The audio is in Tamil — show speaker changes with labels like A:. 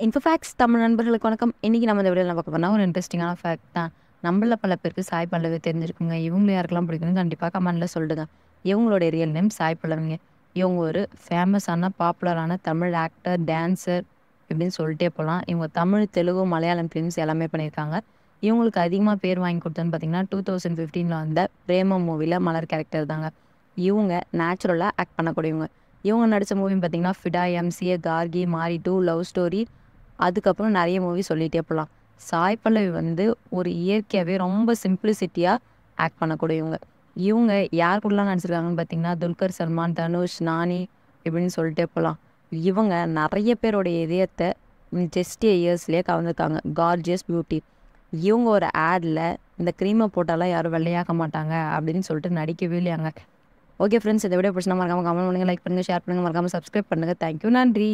A: இன்ஃபோஃபேக்ட்ஸ் தமிழ் நண்பர்களுக்கு வணக்கம். இன்றைக்கி நம்ம இந்த வீடியோவில் பார்க்க போனால் ஒரு இன்ட்ரெஸ்டிங்கான ஃபேக்ட் தான். நம்மள பல பேருக்கு சாய் பல்லவி தெரிஞ்சிருக்குங்க. இவங்க யாருக்கெல்லாம் பிடிக்குன்னு கண்டிப்பாக கமெண்ட்டில் சொல்லிடுங்க. இவங்களோட ரியல் நேம் சாய் பல்லவிங்க. இவங்க ஒரு ஃபேமஸான பாப்புலரான தமிழ் ஆக்டர், டான்ஸர் இப்படின்னு சொல்லிட்டே போகலாம். இவங்க தமிழ், தெலுங்கு, மலையாளம் ஃபிலிம்ஸ் எல்லாமே பண்ணியிருக்காங்க. இவங்களுக்கு அதிகமாக பேர் வாங்கி கொடுத்தோன்னு பார்த்தீங்கன்னா 2015 வந்த பிரேமம் மூவியில் மலர் கேரக்டர் தாங்க. இவங்க நேச்சுரலாக ஆக்ட் பண்ணக்கூடியவங்க. இவங்க நடித்த மூவின்னு பார்த்தீங்கன்னா ஃபிடா, எம்சிஏ, கார்கி, மாரி 2, லவ் ஸ்டோரி, அதுக்கப்புறம் நிறைய மூவி சொல்லிகிட்டே போகலாம். சாய் பல்லவி ஒரு இயற்கையாகவே ரொம்ப சிம்பிளிசிட்டியாக ஆக்ட் பண்ணக்கூடியவங்க. இவங்க யார் கூடலாம் நடிச்சிருக்காங்கன்னு பார்த்தீங்கன்னா துல்கர் சல்மான், தனுஷ், நானி இப்படின்னு சொல்லிட்டே போகலாம். இவங்க நிறைய பேருடைய இதயத்தை ஜஸ்ட் இயர்ஸ்லேயே கவர்ந்துருக்காங்க. Gorgeous beauty. இவங்க ஒரு ஆடில் இந்த க்ரீமை போட்டாலாம் யாரும் வெள்ளையாக்க மாட்டாங்க அப்படின்னு சொல்லிட்டு நடிக்கவே இல்லையாங்க. ஓகே ஃப்ரெண்ட்ஸ், இந்த வீடியோ பிடிச்சா மறக்காமல் கமெண்ட் பண்ணுங்கள், லைக் பண்ணுங்கள், ஷேர் பண்ணுங்கள், மறக்காமல் சப்ஸ்கிரைப் பண்ணுங்கள். தேங்க்யூ, நன்றி.